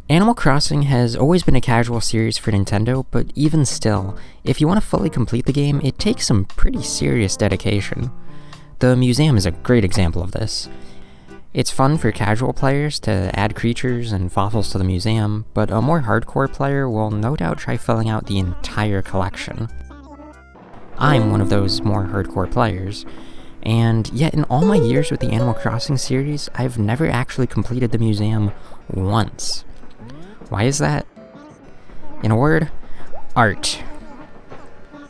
Animal Crossing has always been a casual series for Nintendo, but even still, if you want to fully complete the game, it takes some pretty serious dedication. The museum is a great example of this. It's fun for casual players to add creatures and fossils to the museum, but a more hardcore player will no doubt try filling out the entire collection. I'm one of those more hardcore players, and yet in all my years with the Animal Crossing series, I've never actually completed the museum once. Why is that? In a word, art.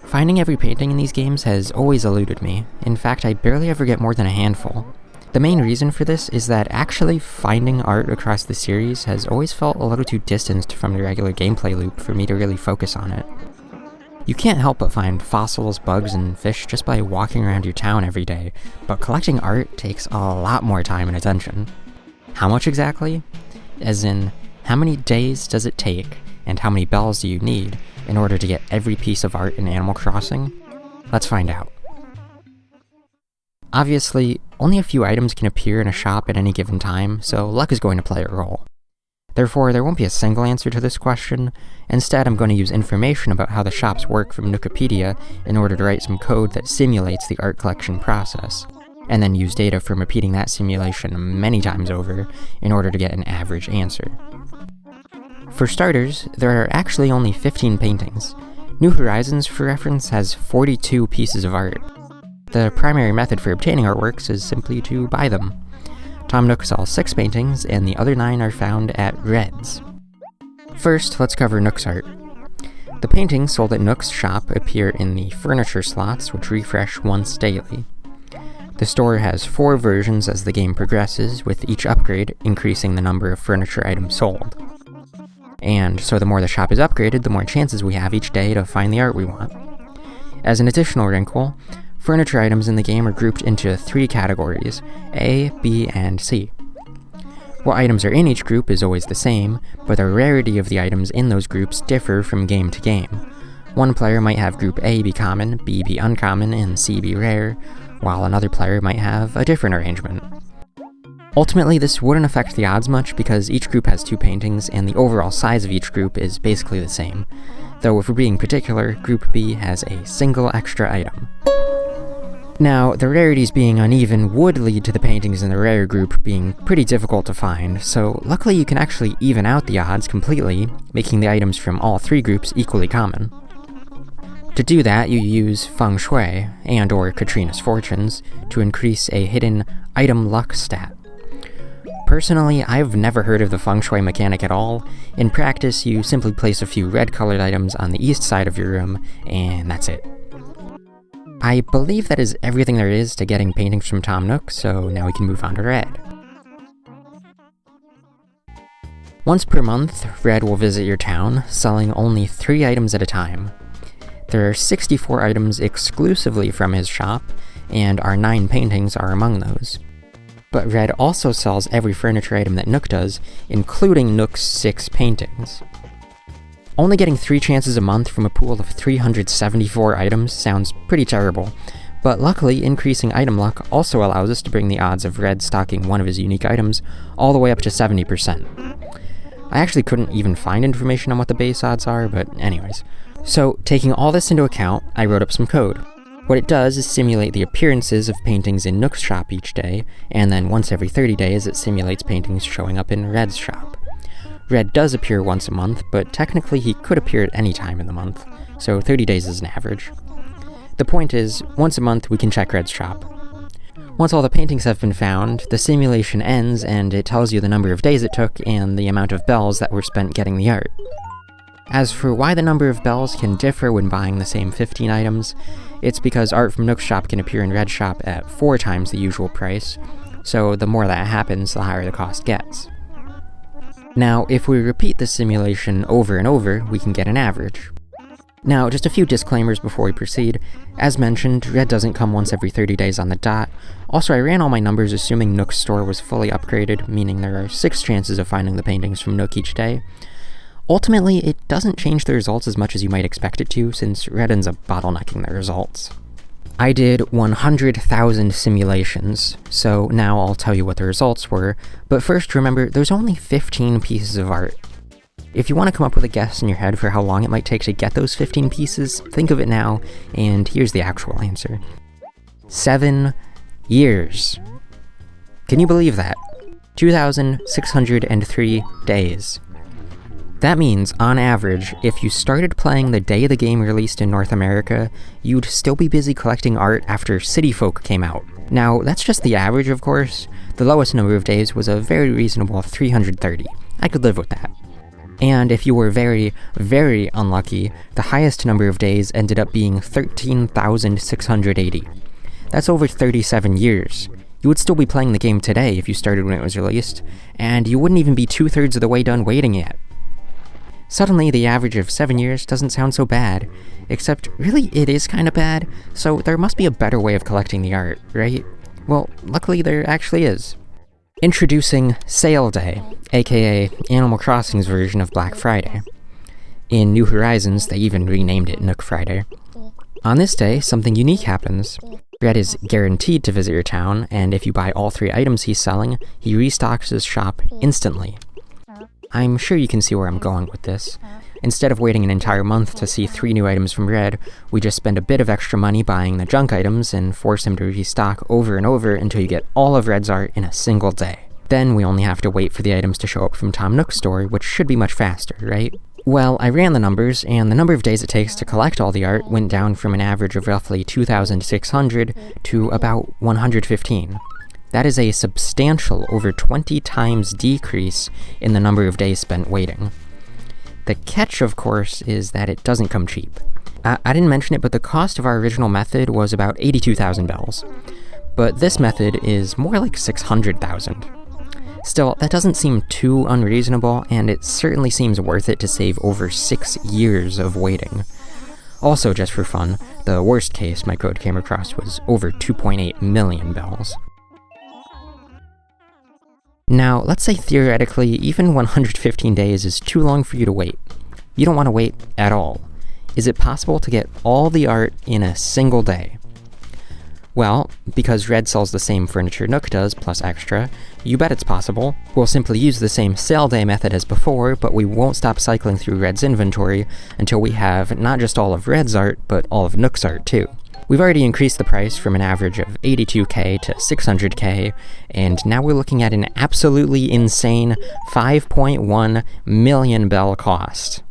Finding every painting in these games has always eluded me. In fact, I barely ever get more than a handful. The main reason for this is that actually finding art across the series has always felt a little too distanced from the regular gameplay loop for me to really focus on it. You can't help but find fossils, bugs, and fish just by walking around your town every day, but collecting art takes a lot more time and attention. How much exactly? As in, how many days does it take, and how many bells do you need in order to get every piece of art in Animal Crossing? Let's find out. Obviously, only a few items can appear in a shop at any given time, so luck is going to play a role. Therefore, there won't be a single answer to this question. Instead, I'm going to use information about how the shops work from Nookipedia in order to write some code that simulates the art collection process, and then use data from repeating that simulation many times over in order to get an average answer. For starters, there are actually only 15 paintings. New Horizons, for reference, has 42 pieces of art. The primary method for obtaining artworks is simply to buy them. Tom Nook sells 6 paintings, and the other 9 are found at Red's. First, let's cover Nook's art. The paintings sold at Nook's shop appear in the furniture slots, which refresh once daily. The store has 4 versions as the game progresses, with each upgrade increasing the number of furniture items sold. And so the more the shop is upgraded, the more chances we have each day to find the art we want. As an additional wrinkle, furniture items in the game are grouped into 3 categories, A, B, and C. What items are in each group is always the same, but the rarity of the items in those groups differ from game to game. One player might have group A be common, B be uncommon, and C be rare, while another player might have a different arrangement. Ultimately, this wouldn't affect the odds much because each group has 2 paintings and the overall size of each group is basically the same, though if we're being particular, Group B has a single extra item. Now, the rarities being uneven would lead to the paintings in the rare group being pretty difficult to find, so luckily you can actually even out the odds completely, making the items from all 3 groups equally common. To do that, you use Feng Shui, and or Katrina's Fortunes, to increase a hidden item luck stat. Personally, I've never heard of the Feng Shui mechanic at all. In practice, you simply place a few red-colored items on the east side of your room, and that's it. I believe that is everything there is to getting paintings from Tom Nook, so now we can move on to Red. Once per month, Red will visit your town, selling only 3 items at a time. There are 64 items exclusively from his shop, and our 9 paintings are among those. But Red also sells every furniture item that Nook does, including Nook's 6 paintings. Only getting 3 chances a month from a pool of 374 items sounds pretty terrible, but luckily increasing item luck also allows us to bring the odds of Red stocking one of his unique items all the way up to 70%. I actually couldn't even find information on what the base odds are, but anyways. So, taking all this into account, I wrote up some code. What it does is simulate the appearances of paintings in Nook's shop each day, and then once every 30 days it simulates paintings showing up in Red's shop. Red does appear once a month, but technically he could appear at any time in the month, so 30 days is an average. The point is, once a month we can check Red's shop. Once all the paintings have been found, the simulation ends and it tells you the number of days it took and the amount of bells that were spent getting the art. As for why the number of bells can differ when buying the same 15 items, it's because art from Nook's shop can appear in Red's shop at 4 times the usual price, so the more that happens, the higher the cost gets. Now, if we repeat this simulation over and over, we can get an average. Now, just a few disclaimers before we proceed. As mentioned, Red doesn't come once every 30 days on the dot. Also, I ran all my numbers assuming Nook's store was fully upgraded, meaning there are 6 chances of finding the paintings from Nook each day. Ultimately, it doesn't change the results as much as you might expect it to, since Red ends up bottlenecking the results. I did 100,000 simulations, so now I'll tell you what the results were, but first remember, there's only 15 pieces of art. If you want to come up with a guess in your head for how long it might take to get those 15 pieces, think of it now, and here's the actual answer. 7 years. Can you believe that? 2,603 days. That means, on average, if you started playing the day the game released in North America, you'd still be busy collecting art after City Folk came out. Now, that's just the average, of course. The lowest number of days was a very reasonable 330. I could live with that. And if you were very, very unlucky, the highest number of days ended up being 13,680. That's over 37 years. You would still be playing the game today if you started when it was released, and you wouldn't even be 2/3 of the way done waiting yet. Suddenly, the average of 7 years doesn't sound so bad, except really it is kinda bad, so there must be a better way of collecting the art, right? Well, luckily there actually is. Introducing Sale Day, aka Animal Crossing's version of Black Friday. In New Horizons, they even renamed it Nook Friday. On this day, something unique happens. Red is guaranteed to visit your town, and if you buy all 3 items he's selling, he restocks his shop instantly. I'm sure you can see where I'm going with this. Instead of waiting an entire month to see 3 new items from Red, we just spend a bit of extra money buying the junk items and force him to restock over and over until you get all of Red's art in a single day. Then we only have to wait for the items to show up from Tom Nook's store, which should be much faster, right? Well, I ran the numbers, and the number of days it takes to collect all the art went down from an average of roughly 2,600 to about 115. That is a substantial, over 20 times decrease in the number of days spent waiting. The catch, of course, is that it doesn't come cheap. I didn't mention it, but the cost of our original method was about 82,000 bells. But this method is more like 600,000. Still, that doesn't seem too unreasonable, and it certainly seems worth it to save over 6 years of waiting. Also, just for fun, the worst case my code came across was over 2.8 million bells. Now, let's say theoretically, even 115 days is too long for you to wait. You don't want to wait at all. Is it possible to get all the art in a single day? Well, because Red sells the same furniture Nook does, plus extra, you bet it's possible. We'll simply use the same sale day method as before, but we won't stop cycling through Red's inventory until we have not just all of Red's art, but all of Nook's art too. We've already increased the price from an average of 82k to 600k, and now we're looking at an absolutely insane 5.1 million bell cost.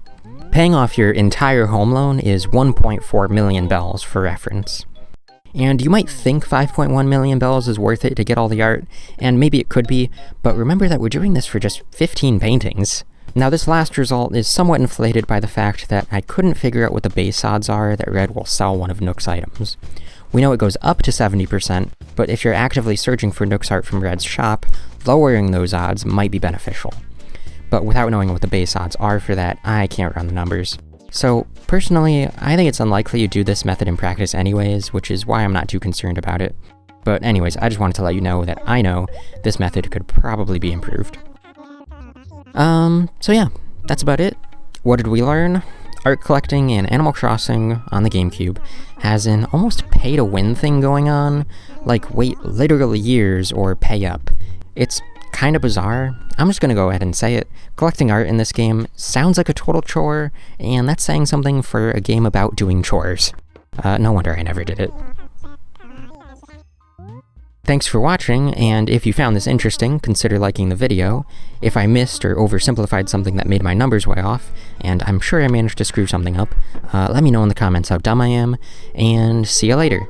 Paying off your entire home loan is 1.4 million bells, for reference. And you might think 5.1 million bells is worth it to get all the art, and maybe it could be, but remember that we're doing this for just 15 paintings. Now, this last result is somewhat inflated by the fact that I couldn't figure out what the base odds are that Red will sell one of Nook's items. We know it goes up to 70%, but if you're actively searching for Nook's art from Red's shop, lowering those odds might be beneficial. But without knowing what the base odds are for that, I can't run the numbers. So, personally, I think it's unlikely you do this method in practice anyways, which is why I'm not too concerned about it. But anyways, I just wanted to let you know that I know this method could probably be improved. So yeah, that's about it. What did we learn? Art collecting in Animal Crossing on the GameCube has an almost pay-to-win thing going on, like wait literal years or pay up. It's kinda bizarre. I'm just gonna go ahead and say it. Collecting art in this game sounds like a total chore, and that's saying something for a game about doing chores. No wonder I never did it. Thanks for watching, and if you found this interesting, consider liking the video. If I missed or oversimplified something that made my numbers way off, and I'm sure I managed to screw something up, let me know in the comments how dumb I am, and see you later.